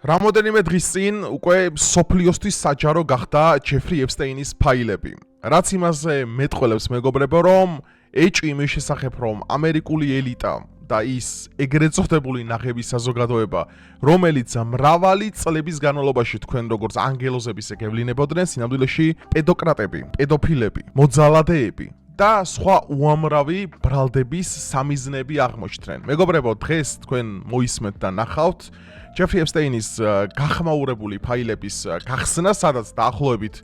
რამოდენიმე დღის წინ უკვე სოფლიოსთვის საჯარო გახდა ჯეფრი ეპსტეინის ფაილები. რაც იმაზე მეტყველებს მეგობრებო, რომ ეჭვი იმის შესახებ, რომ ამერიკული ელიტა და ის ეგრეთ წოდებული ნაღების საზოგადოება, რომელიც მრავალი წლების განმავლობაში თქვენ როგორც ანგელოზების ეგევლინებოდნენ, სინამდვილეში პედოკრატები, პედოფილები, მოძალადეები და სხვა უამრავი ბრალდების სამიზნეები აღმოჩნდნენ. მეგობრებო, დღეს თქვენ მოისმენთ და ნახავთ ჯეფრი ეპსტეინის გახმაურებული ფაილების გახსნა, სადაც დაახლოებით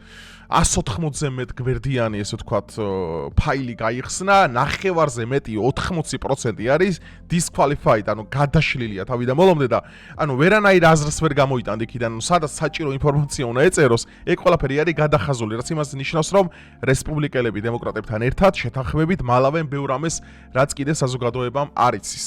180-ზე მეტ გვერდიანი, ესე ვთქვათ, ფაილი გაიხსნა, ნახევარზე მეტი 80% არის disqualified, ანუ გადაშლილია თავიდან ბოლომდე და ანუ ვერანაირ აზრს ვერ გამოიტანთ იქიდან, სადაც საჭირო ინფორმაცია უნდა ეწეროს, ეგ ყველაფერი არის გადახაზული, რაც იმას ნიშნავს, რომ რესპუბლიკელები დემოკრატებთან ერთად შეთანხმებით მალავენ ბევრ ამას, რაც კიდე საზოგადოებამ არ იცის.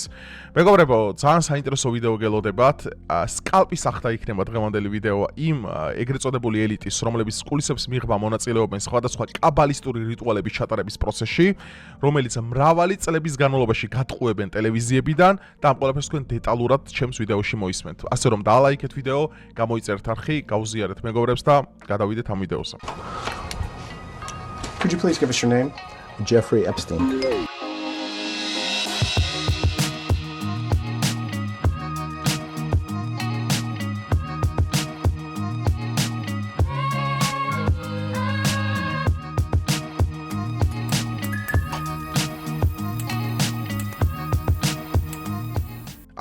მეგობრებო, ძალიან საინტერესო ვიდეო გელოდებათ. სკალპის ახლა იქნება დღევანდელი ვიდეო იმ ეგრეთ წოდებული ელიტის, რომლებიც კულისებს მიღება მონაწილეობენ სხვადასხვა კაბალისტური რიტუალების ჩატარების პროცესში, რომელიც მრავალი წლების განმავლობაში გატყუებენ ტელევიზიებიდან და ამ ყველაფერს თქვენ დეტალურად ჩემს ვიდეოში მოისმენთ. ასე რომ დაალაიქეთ ვიდეო, გამოიწერთ არხი, გაუზიარეთ მეგობრებს და გადავიდეთ ამ ვიდეოზე. Could you please give us your name? Jeffrey Epstein.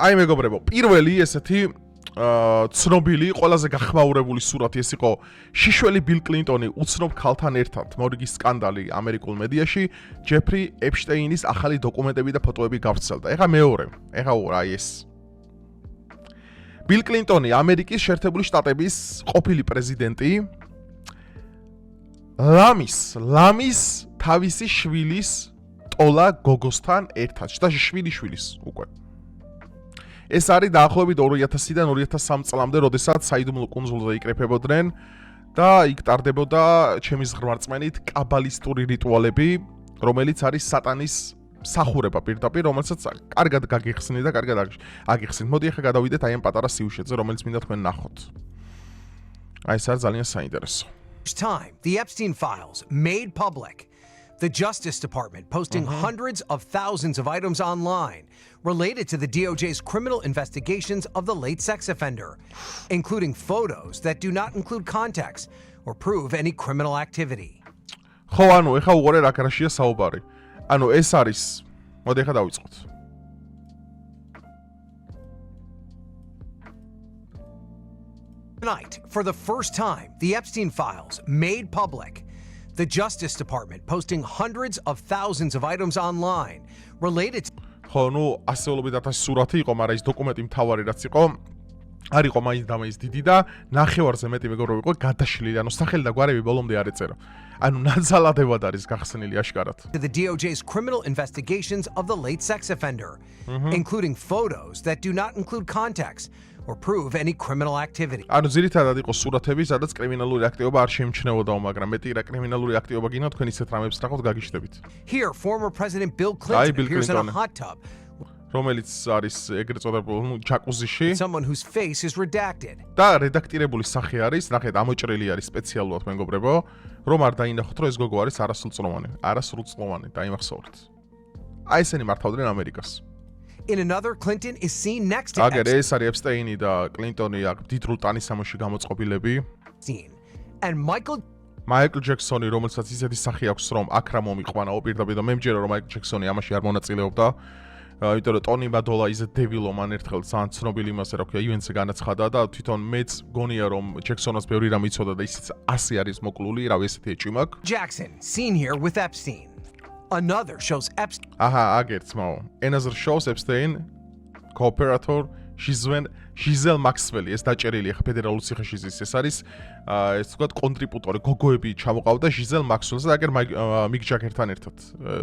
აი მეგობრებო, პირველი ესეთი ცნობილი, ყველაზე გახმაურებული სურათი ეს იყო შიშველი ბილ კლინტონი უცნობ ქალთან ერთად. მორიგის სკანდალი ამერიკულ მედიაში, ჯეფრი ეპშტეინის ახალი დოკუმენტები და ფოტოები გავრცელდა. ეხა მეორე, ეხა აი ეს. ბილ კლინტონი, ამერიკის შეერთებული შტატების ყოფილი პრეზიდენტი, ლამის თავისი შვილის ტოლა გოგოსთან ერთად, შვილიშვილის უკვე. ეს არის დაახლოებით 2000-დან 2003 წლამდე, როდესაც საიდუმლო კუნძულზე იკრიფებოდნენ და იქ ტარდებოდა ჩემი ზღვრმარწმენით კაბალისტური რიტუალები, რომელიც არის სატანის მსახურება პირდაპირ, რომელსაც კარგად გაგიხსნით და კარგად აგიხსნით. მოდი ახლა გადავიდეთ აი ამ პატარა სიუჟეტზე, რომელიც მინდა თქვენ ნახოთ. აი ეს არის ძალიან საინტერესო. Time, the Epstein files made public. The Justice Department posting hundreds of thousands of items online related to the DOJ's criminal investigations of the late sex offender, including photos that do not include context or prove any criminal activity. ხო, ანუ ეხა უყურე რა კრაშია საუბარი. ანუ ეს არის, მოდი ეხა დავიწყოთ. Tonight, for the first time, the Epstein files made public. The Justice Department posting hundreds of thousands of items online related to ხო, ნუ ასეულობით 1000 სურათი იყო, მაგრამ ის დოკუმენტი მთავარი რაც იყო, არ იყო მაინც და მაინც დიდი და ნახევარზე მეტი მეგობრები იყო გადაშლილი, ანუ სახელი და გვარები ბოლომდე არ ეწერა. ანუ ნაცალადებად არის გახსნილი აშკარად. The DOJ's criminal investigations of the late sex offender, including photos that do not include context or prove any criminal activity. ანუ ძირითადად იყო სურათები, სადაც კრიმინალური აქტივობა არ შეიმჩნეოდაო, მაგრამ მეტი რა კრიმინალური აქტივობა გინდა თქვენ ისეთ რამებს ნახოთ გაგიჩნდებით. Here, former President Bill Clinton appears in a hot tub. რომელიც არის ეგრეთ წოდებული, ჯაკუზიში. Someone whose face is redacted. და რედაქტირებული სახე არის, ნახეთ, ამოჭრილი არის სპეციალურად მეგობრებო, რომ არ დაინახოთ, რომ ეს გოგო არის არასრულწლოვანი, დაიმახსოვრეთ. აი ესენი მართავდნენ ამერიკას. In another, Clinton is seen next to აგერ ეს არის ეპსტეინი და კლინტონი აქ დიდრულ ტანისამოში გამოწყობილები. Epstein. And მაიკლ ჯექსონი, რომელსაც ისეთი სახე აქვს, რომ აქ რა მომიყვანაო პირდაპირ და მე მჯერა, რომ მაიკლ ჯექსონი ამაში არ მონაწილეობდა. იმიტომ რომ ტონი მადოლა ის დებილო მან ერთხელ ძალიან ცნობილი იმასე რა ქვია, ივენტზე განაცხადა და თვითონ მეც გონია, რომ ჯექსონას ბევრი რამ იცოდა და ისიც ასე არის მოკლული, რავი ესეთი ეჭვი მაქვს. Jackson, seen here with Epstein. Another shows Epstein. აჰა, აგერც მაო. Another shows Epstein, co-operator, ჟიზელ მაქსველი, ეს დაჭერილი ახლა ფედერალურ ციხეში ზის. ეს არის ეს თქვა კონტრიბუტორი, გოგოები ჩამოყავდა ჟიზელ მაქსველს და აგერ მიკ ჯაგერთან ერთად,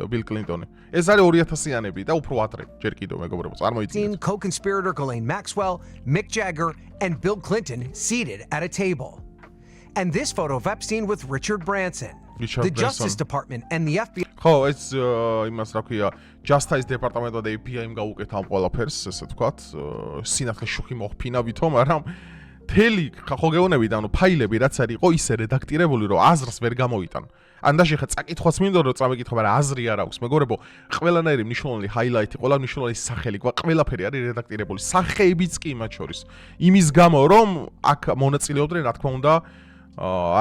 ბილ კლინტონი. ეს არის 2000-იანები და უფრო ადრე, ჯერ კიდევ მეგობრებო, წარმოიდგინეთ. Co-conspirator Ghislaine Maxwell, Mick Jagger, and Bill Clinton seated at a table. And this photo of Epstein with Richard Branson. The Justice Department and the FBI. ხო, ეს იმას რა ქვია, Justice Department და FBI-მ გაუკეთა ამ ყველაფერს, ესე ვთქვათ, სინათლე შუხი მოხფინა ვითომ, მაგრამ მთელი ხო გეუბნებით, ანუ ფაილები რაც არის იყო ისე რედაქტირებული, რომ აზრს ვერ გამოიტან. ან და შეხა წაკითხვაც მინდო რომ წამეკითხო, მაგრამ აზრი არ აქვს. მეგობრებო, ყველანაირი მნიშვნელოვანი ჰაილაითი, ყველა მნიშვნელოვანი სახელი, ყველაფერი არის რედაქტირებული. სახეებიც კი მათ შორის. იმის გამო რომ აქ მონაწილეობდნენ, რა თქმა უნდა,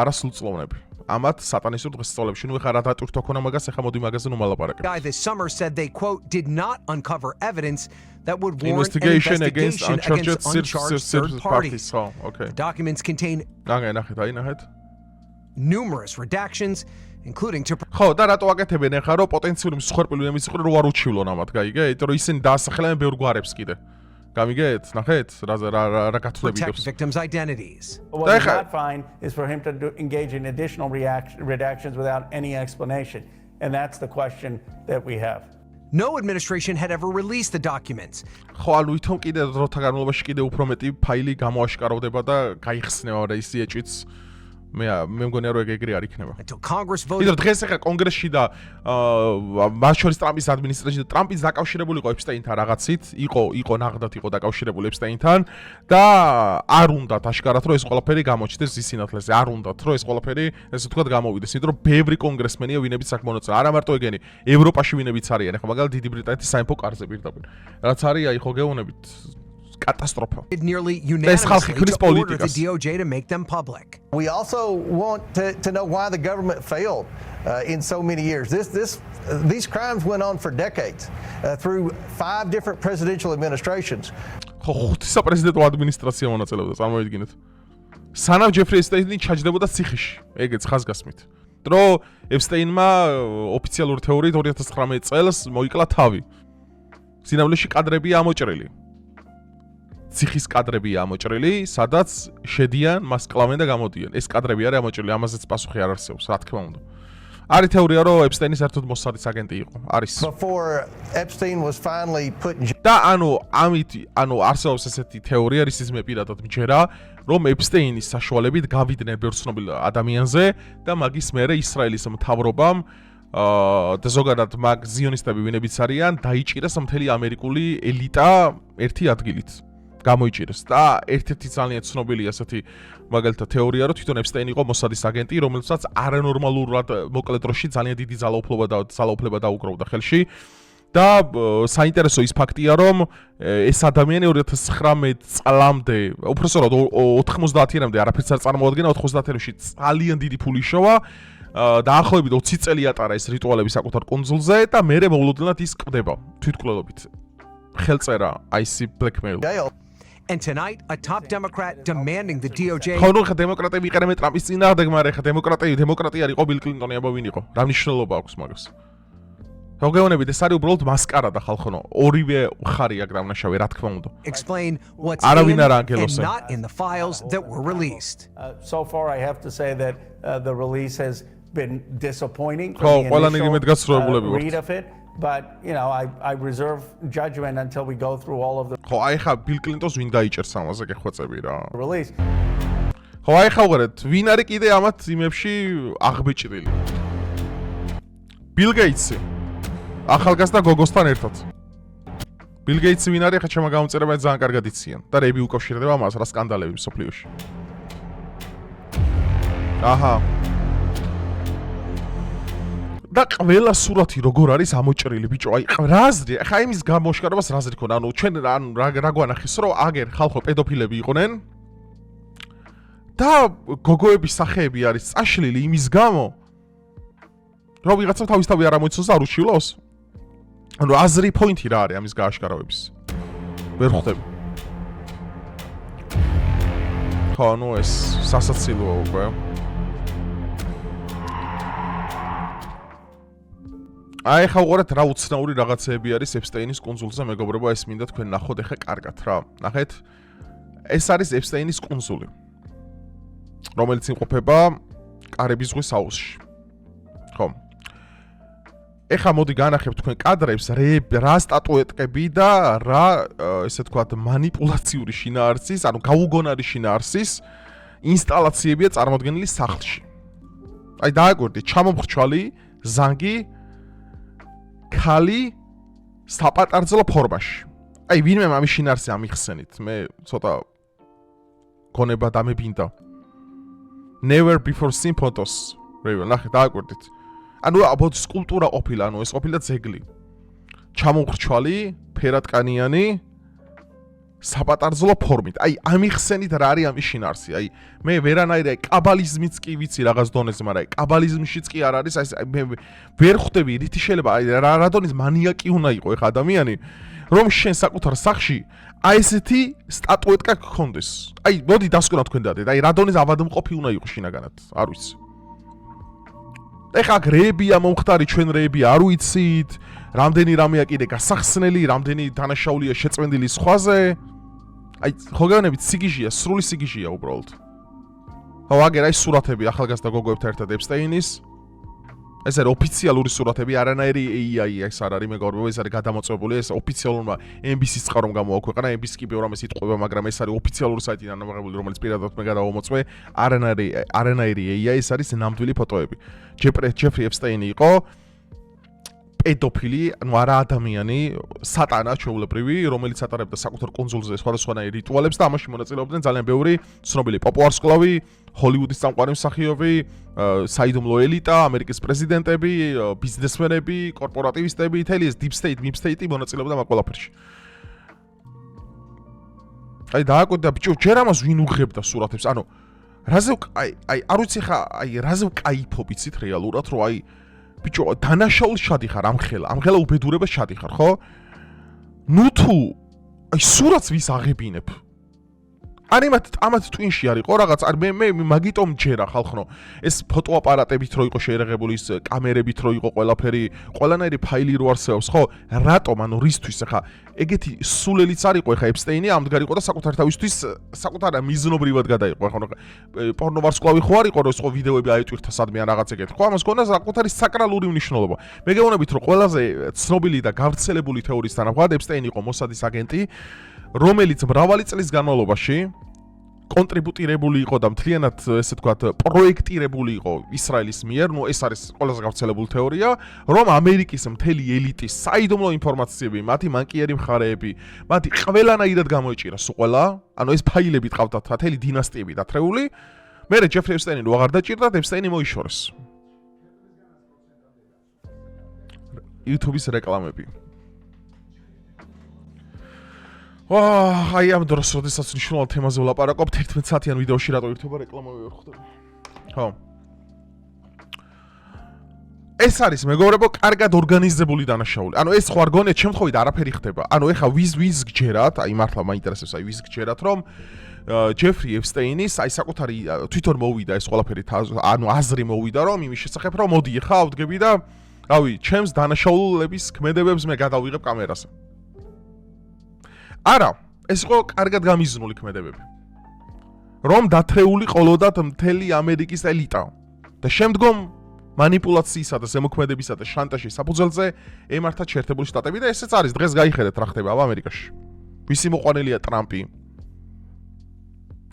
არასრულწლოვნები. ამათ სატანისტურ დღესასწაულებში. ნუ ეხა რა დატვირთვა ქონა მაგას, ეხა მოდი მაგაზე ნუ ვალაპარაკებ. Guy this summer said they quote did not uncover evidence that would warrant investigation an against uncharged third parties. Oh, okay. The documents contain ნახეთ. numerous redactions, including to ხო, და რატო აკეთებენ ეხა რომ პოტენციური მსხვერპლი იმის იყო რომ არ უჩივლონ ამათ, გაიგე? იმიტომ რომ ისინი დაასახელებენ ბევრ გვარებს კიდე. გამიგეთ? ნახეთ, რა გათვლებიდებს. protect victims' identities. What we not find is for him to engage in additional redactions without any explanation. And that's the question that we have. No administration had ever released the documents. ხო, ანუ ვითომ კიდე დროთა განმავლობაში კიდე უფრო მეტი ფაილი გამოაშკარავდება და გაიხსნება და ისი ეჭვიც მე მგონია რომ ეგრე არ იქნება. Until Congress იმიტომ voted დღეს ახლა კონგრესში და მათ შორის ტრამპის ადმინისტრაციაში და ტრამპის დაკავშირებული იყო ეპსტეინთან რაღაცით, იყო ნაღდათ იყო დაკავშირებული ეპსტეინთან და არ უნდათ აშკარად რომ ეს ყველაფერი გამოჩნდეს ის სინათლეზე, არ უნდათ რომ ეს ყველაფერი ესე ვთქვათ გამოვიდეს, იმიტომ რომ ბევრი კონგრესმენია ვინებიც აქ მონაწილე. არა მარტო ეგენი, ევროპაში ვინებიც არიან, ახლა მაგალითად დიდი ბრიტანეთის სამეფო კარზე პირდაპირ. რაც არის აი ხო გეუბნებით კატასტროფა. nearly unanimously ხალხი to order the პოლიტიკას. DOJ to make them public. We also want to know why the government failed in so many years. These crimes went on for decades through 5 different presidential administrations. ხო, ხუთი საპრეზიდენტო ადმინისტრაცია მონაწილეობდა, წარმოიდგინეთ. სანამ ჯეფრი ეპსტეინი ჩაჯდებოდა ციხეში, ეგეც ხაზგასმით. დრო ეპსტეინმა ოფიციალური თეორიით 2019 წელს მოიკლა თავი. სინამდვილეში კადრებია ამოჭრილი. ციხის კადრებია ამოჭრილი, სადაც შედიან, მას კლავენ და გამოდიან. ეს კადრები არის ამოჭრილი, ამაზეც პასუხი არ არსებობს, რა თქმა უნდა. არის თეორია, რომ ეპსტეინი საერთოდ მოსადის აგენტი იყო. არის. Before Epstein was finally put in და ანუ არსებობს ესეთი თეორია, რის მე პირადად მჯერა, რომ ეპსტეინის საშუალებით გავიდნენ ბევრ ცნობილ ადამიანზე და მაგის მერე ისრაელის მთავრობამ და ზოგადად მაგ ზიონისტები ვინებიც არიან, დაიჭირეს მთელი ამერიკული ელიტა ერთი ადგილით. გამოიჭირეს და ერთ-ერთი ძალიან ცნობილი ასეთი მაგალითად თეორია რომ თვითონ ეპსტეინი იყო მოსადის აგენტი, რომელსაც არანორმალურად მოკლე დროში ძალიან დიდი ძალაუფლება დაუკრავდა ხელში და საინტერესო ის ფაქტია რომ ეს ადამიანი 2019 წლამდე, უბრალოდ 90-იანამდე არაფერს არ წარმოადგენდა, 90-იანში ძალიან დიდი ფული შოვა დაახლოებით 20 წელი ატარა ეს რიტუალები საკუთარ კუნძულზე და მერე მოულოდნელად ის კვდება თვითმკვლელობით. ხელწერა IC blackmail. jail. And tonight, a top Democrat demanding the DOJ ხო, ნუ ხა დემოკრატები იყენებენ ტრამპის წინააღმდეგ, მაგრამ ხა დემოკრატია იყო ბილ კლინტონი აბა ვინ იყო? რა მნიშვნელობა აქვს მაგას? ხო გეუბნებით, ეს არის უბრალოდ მასკარადა ხალხო, ორივე ხარი აქ დამნაშავე, რა თქმა უნდა. explain what's არავინ in არ and ანგელოსე. not in the files that were released. So far, I have to say that the release has been disappointing ხო, from the ყველანაირი მედგაცრუებულები initial ვართ. read of it. But, you know, I reserve judgment until we go through all of the ხო, აი ხა ბილ კლინტონს ვინ დაიჭერს ამაზე გეხვეწები რა. release. ხო, აი ხა ვღერეთ, ვინ არის კიდე ამათ იმებში აღბეჭდილი? ბილ გეიტსი. ახალგაზრდა გოგოსთან ერთად. ბილ გეიტსი ვინ არის? ხა ჩემო გამომწერება ძალიან კარგად იციან და რები უკავშირდება მას რა სკანდალები მსოფლიოში. აჰა. და ყველა სურათი როგორ არის ამოჭრილი ბიჭო, აი რაზრი, ხა იმის გამოშკარებას რაზრი ქონა, ანუ ჩვენ რა გვანახეს რომ აგერ ხალხო პედოფილები იყვნენ და გოგოების სახეები არის წაშლილი იმის გამო რომ ვიღაცა თავისთავად არ ამოიცნოს და არ უშილოს. ანუ აზრი პოინტი რა არის ამის გააშკარავების? ვერ ხვდები. ხო, ნუ ეს სასაცილოა უკვე. აი ხა უყურეთ რა უცნაური რაღაცეები არის ეპსტეინის კუნძულზე, მეგობრებო, ეს მინდა თქვენ ნახოთ ახლა კარგად რა. ნახეთ. ეს არის ეპსტეინის კუნძული, რომელიც იმყოფება კარიბის ზღვის აუზში. ხო. ეხლა მოდი განახებთ თქვენ კადრებს, რა სტატუეტკები და რა ესე ვთქვათ манипуლაციური შინაარსის, ანუ გაუგონარი შინაარსის ინსტალაციებია წარმოდგენილი სახლში. აი დააკვირდით, ჩამომხრჩვალი, ზანგი, ქალი საპატარძლო ფორმაში. აი ვინმე ამის შინაარსი ამიხსენით, მე ცოტა გონება დამებინდა. Never before seen photos. რევა, ნახე, დააკვირდით. ანუ აბოთ სკულპტურა ყოფილა, ანუ ეს ყოფილა ძეგლი. ჩამოხრჩვალი, ფერატკანიანი, საპატარძლო ფორმით. აი, ამიხსენით რა არის ამის შინაარსი. აი, მე ვერანაირი კაბალიზმიც კი ვიცი რაღაც დონეზე, მაგრამ აი, კაბალიზმშიც კი არ არის, აი, მე ვერ ხვდები რითი შეიძლება აი რა დონის მანიაკი უნდა იყოს ეხა ადამიანი, რომ შენ საკუთარ სახში აი ესეთი სტატუეტკა გქონდეს. აი, მოდი დასკვნა თქვენ დადეთ. აი, რა დონის ავადმყოფი უნდა იყოს შინაგანად, არ ვიცი. ეხა გრეებია მომხდარი, ჩვენ რეები არ ვიცით, რამდენი რამეა კიდე გასახსნელი, რამდენი დანაშაულია შეწმენდილი სხვაზე. აი, ხო გეუბნებით, სიგიჟია, სრული სიგიჟია უბრალოდ. ხო, აგერ აი სურათები ახალგაზრდა გოგოებთან ერთად ეპსტეინის. ეს არის ოფიციალური სურათები, არანაირი AI ეს არ არის, მეგობრებო, ეს არის გადამოწმებული, ეს ოფიციალურმა MBC-ს წყარომ გამოაქვეყნა, MBC კი ბევრ ამას იტყვება, მაგრამ ეს არის ოფიციალური საიტიდან ამოღებული, რომელიც პირადად მე გადავამოწმე, არანაირი AI, ეს არის ნამდვილი ფოტოები. ჯეფრი ეპსტეინი იყო პედოფილი, ანუ არა ადამიანი, სატანა ჩვეულებრივი, რომელიც ატარებდა საკუთარ კონძულზე სხვადასხვანაირ რიტუალებს და ამაში მონაწილეობდნენ ძალიან ბევრი ცნობილი პოპუარსკლავი, ჰოლივუდის წამყვანი მსახიობი, საიდუმლო ელიტა, ამერიკის პრეზიდენტები, ბიზნესმენები, კორპორატივისტები, მთელი ეს deep state, mip state მონაწილეობდა ამ ყველაფერში. აი დააკვირდა ბიჭო, ჯერ ამას ვინ უღებდა სურათებს, ანუ რაზე აი არ ვიცი ხა, აი რაზე ვკაიფობ იცით რეალურად, რომ აი ბიჭო, დანაშაულს ჩადიხარ ამხელა უბედურებას ჩადიხარ, ხო? ნუ თუ აი სურათს ვის აღებინებ? არ ამათ ტვინში არისო რაღაც, მე მაგიტომ ჯერა ხალხო, ეს ფოტოაპარატებით რო იყო შეერაღებული, ის კამერებით რო იყო ყველაფერი, ყველანაირი ფაილი რო არსებობს, ხო? რატომ, ანუ რისთვის ხა? ეგეთი სულელიც არისო ხა ეპსტეინი ამდღარიყო და საკუთარ თავისთვის საკუთარ მიზნობრივად გადაიყო, ხო? პორნოვარსკლავი ხო არისო, რომ ეს ხო ვიდეოები აეტვირთა სადმე ან რაღაც ეგეთი. ხო, ამას გონდა საკუთარი საკრალური მნიშვნელობა. მე გეუბნებით, რომ ყველაზე ცნობილი და გავრცელებული თეორიის თანახმად ეპსტეინი იყო მოსადის აგენტი, რომელიც მრავალი წლის განმავლობაში კონტრიბუტირებული იყო და მთლიანად ესე ვთქვათ პროექტირებული იყო ისრაელის მიერ, ნუ ეს არის ყველაზე გავრცელებული თეორია, რომ ამერიკის მთელი ელიტის საიდუმლო ინფორმაციები, მათი მანკიერი მხარეები, მათი ყველანაირად გამოიჭირა სულ, ანუ ეს ფაილები ტყავდათ მთელი დინასტიები დათრეული, მერე ჯეფრი ეპსტეინი რო აღარ დაჭირდა, ეპსტეინი მოიშორეს. YouTube-ის რეკლამები. აი ამ დროს როდესაც მნიშვნელოვან თემაზე ვლაპარაკობთ 11 საათიან ვიდეოში რატო ერთობა რეკლამები ვერ ხვდები. ხო. ეს არის მეგობრებო, კარგად ორგანიზებული დანაშაული. ანუ ეს ხო არ გონიათ შემთხვევით არაფერი ხდება. ანუ ეხა ვის გჯერათ, აი მართლა მაინტერესებს, აი ვის გჯერათ, რომ ჯეფრი ეპსტეინის აი საკუთარი თვითონ მოვიდა ეს ყველაფერი, ანუ აზრი მოვიდა, რომ იმის შესახებ, რომ მოდი ეხა ავდგები და რავი, ჩემს დანაშაულების ქმედებებს მე გადავიღებ კამერაზე. არა, ეს იყო კარგად გამიზნული ქმედებები. რომ დათრეული ყოლოდათ მთელი ამერიკის ელიტა და შემდგომ манипуляციისა და ზემოქმედებისა და შანტაჟის საფუძველზე ემართა შეერთებული შტატები და ესეც არის დღეს გაიხედეთ რა ხდება ამერიკაში. ვისი მოყვანილია ტრამპი?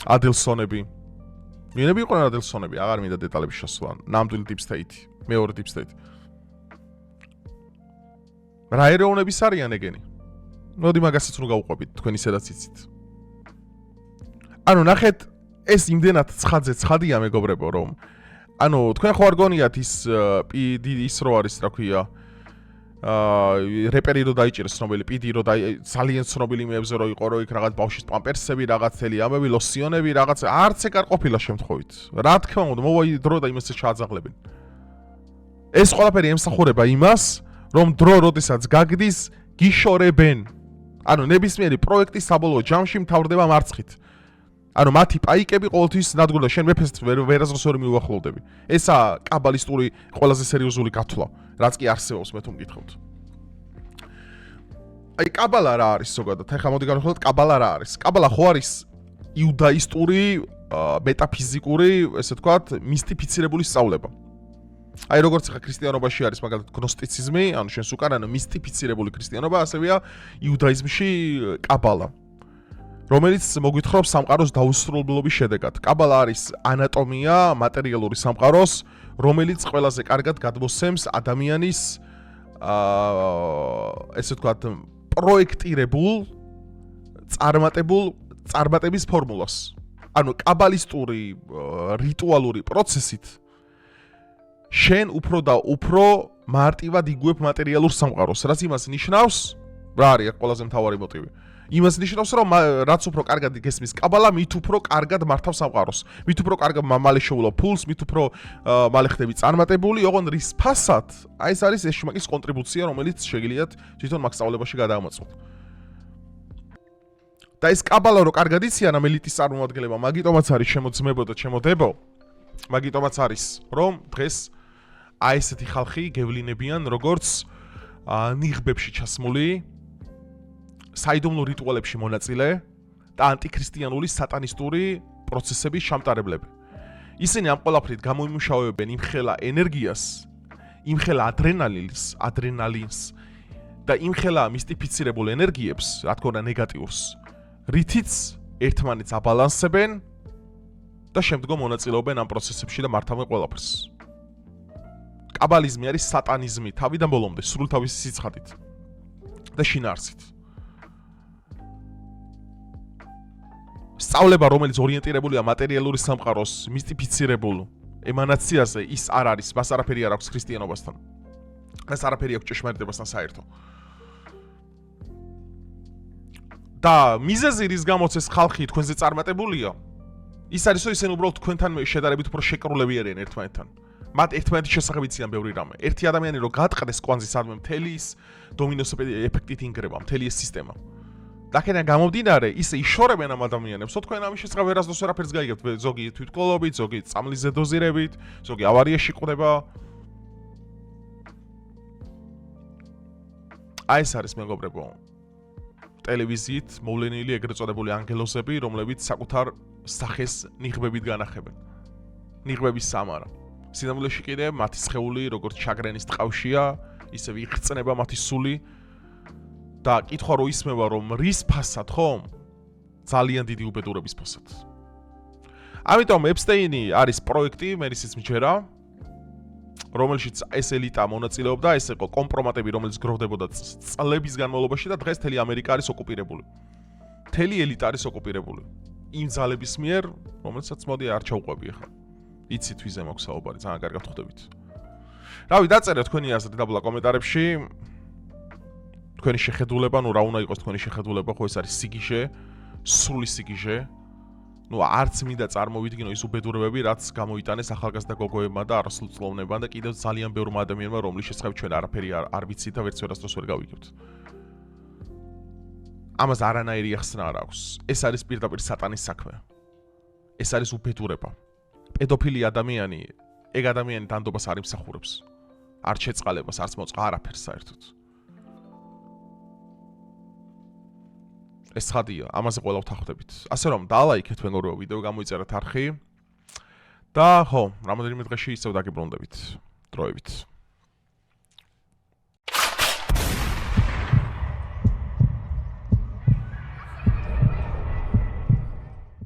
ადელსონები. ვინები იყვნენ ადელსონები? აღარ მინდა დეტალების შესვლა. ნამდვილი deep state, მეორე deep state. რა ეროვნების არიან ეგენი? მოდი მაგასაც რო გავუყვებით, თქვენ ისედაც იცით. ანუ ნახეთ, ეს იმდენად ცხადია მეგობრებო, რომ ანუ თქვენ ხო არ გონიათ ის რო არის, რა ქვია, რეპერი რო დაიჭირეს ცნობილი პიდი რო ძალიან ცნობილი მეებზე რო იყო, რომ იქ რაღაც ბავშვის პამპერსები, რაღაც თელი ამები, ლოსიონები, რაღაც არც ეგ არ ყოფილა შემთხვევით. რა თქმა უნდა, მოვაი დრო და იმასაც ჩააძაღლებენ. ეს ყველაფერი ემსახურება იმას, რომ დრო როდესაც გაგდის, გიშორებენ. ანუ ნებისმიერი პროექტის საბოლოო ჯამში მთავრდება მარცხით. ანუ მათი პაიკები ყოველთვის ნადგურდა, შენ მეფეს ვერაზრს ვერ მიუახლოვდები. ესაა კაბალისტური ყველაზე სერიოზული გათვლა, რაც კი არსებობს მე თუ მკითხავთ. აი კაბალა რა არის ზოგადად? ეხლა მოდი განვიხილოთ კაბალა რა არის. კაბალა ხო არის იუდაისტური, მეტაფიზიკური, ესე ვთქვათ, მისტიფიცირებული სწავლება. აი როგორც ხა ქრისტიანობაში არის მაგალითად გნოსტიციზმი, ანუ შენს უკან ანუ მისტიფიცირებული ქრისტიანობა, ასევეა იუდაიზმში კაბალა, რომელიც მოგვითხრობს სამყაროს დაუსრულებლობის შედეგად. კაბალა არის ანატომია მატერიალური სამყაროს, რომელიც ყველაზე კარგად გადმოსცემს ადამიანის ესე ვთქვათ პროექტირებულ წარმატების ფორმულას. ანუ კაბალისტური რიტუალური პროცესით შენ უფრო და უფრო მარტივად იგუებ მატერიალურ სამყაროს, რაც იმას ნიშნავს, რა არის ყველაზე მთავარი მოტივი? იმას ნიშნავს, რომ რაც უფრო კარგად გესმის კაბალა, მით უფრო კარგად მართავს სამყაროს. მით უფრო კარგად მალე შეულო ფულს, მით უფრო მალე ხდები წარმატებული, ოღონდ რის ფასად, აი ეს არის ეს შმაკის კონტრიბუცია, რომელიც შეგიძლიათ თვითონ მაგ სწავლებაში გადაამოწმოთ. და ეს კაბალა რო კარგად იციან ამ ელიტის წარმომადგენლება, მაგიტომაც არის შემოძმებო და შემოდებო. მაგიტომაც არის, რომ დღეს აი ესეთი ხალხი გევლინებიან, როგორც ნიღბებში ჩასმული, საიდუმლო რიტუალებში მონაწილე და ანტიქრისტიანული სატანისტური პროცესების შამტარებლები. ისინი ამ ყველაფრით გამოიმუშავებენ იმხელა ენერგიას, იმხელა ადრენალინს და იმხელა მისტიფიცირებულ ენერგიებს, რა თქმა უნდა ნეგატიურს, რითიც ერთმანეთს აბალანსებენ და შემდგომ მონაწილეობენ ამ პროცესებში და მართავენ ყველაფერს. კაბალიზმი არის სატანიზმი თავიდან ბოლომდე, სრულ თავისი სიცხადით და შინაარსით. სწავლება, რომელიც ორიენტირებულია მატერიალური სამყაროს მისტიფიცირებულ ემანაციაზე, ის არ არის, მას არაფერი არ აქვს ქრისტიანობასთან. მას არაფერი აქვს ჭეშმარიტებასთან საერთო. და მიზეზი, რის გამოც ეს ხალხი თქვენზე წარმატებულია, ის არის, რომ ისინი უბრალოდ თქვენთან შედარებით უფრო შეკრულები არიან ერთმანეთთან. მათ ერთმანეთის შესახებ იციან ბევრი რამე. ერთი ადამიანი რო გატყდეს კვანძის ადმე მთელი ის დომინოს ეფექტით ინგრევა, მთელი ეს სისტემა. დაკენა გამომდინარე, ისე იშორებენ ამ ადამიანებს, რომ თქვენ ამის შესახებ ვერასდროს ვერაფერს გაიგებთ, ზოგი თვითმკვლელობით, ზოგი წამლის ზედოზირებით, ზოგი ავარიაში ყდება. აი ეს არის მეგობრებო. ტელევიზიით მოვლენილი ეგრეთ წოდებული ანგელოზები, რომლებიც საკუთარ სახეს ნიღბებით განახებენ. ნიღბების სამარა. სინამდვილეში კიდე მათი სხეული როგორც ჩაგრენის ტყავშია, ისე ვიღწნება მათი სული და კითხვა რო ისმევა რომ რის ფასად ხომ? ძალიან დიდი უბედურების ფასად. ამიტომ ეპსტეინი არის პროექტი, მე ისიც მჯერა, რომელშიც ეს ელიტა მონაწილეობდა, ეს იყო კომპრომატები, რომელიც გროვდებოდა წლების განმავლობაში და დღეს მთელი ამერიკა არის ოკუპირებული. მთელი ელიტა არის ოკუპირებული. იმ ძალების მიერ, რომელსაც მოდი არ ჩავყვები ახლა. იცით ვიზე მაქვს საუბარი, ძალიან კარგად ხვდებით. რავი, დაწერეთ თქვენი აზრი დაბლა კომენტარებში. თქვენი შეხედულება, რა უნდა იყოს თქვენი შეხედულება, ხო ეს არის სიგიჟე, სრული სიგიჟე. არც მინდა წარმოვიდგინო ის უბედურებები, რაც გამოიტანეს ახალგაზრდა გოგოებმა და არასრულწლოვნებმა და კიდევ ძალიან ბევრმა ადამიანმა, რომლის შესახებ ჩვენ არაფერი არ ვიცით და ვერც ვერასდროს ვერ გავიგებთ. ამას არანაირი ახსნა არ აქვს. ეს არის პირდაპირ სატანის საქმე. ეს არის უბედურება. პედოფილი ადამიანი, ეგ ადამიანი დანდობას არ იმსახურებს. არ შეწყალებას, არც მოწყა არაფერს საერთოდ. ეს ხადია, ამაზე ყველა ვთანხმდებით. ასე რომ დალაიქეთ მეგობრებო, ვიდეო გამოიწერეთ არხი და ხო, რამოდენიმე დღეში ისევ დაგიბრუნდებით. დროებით.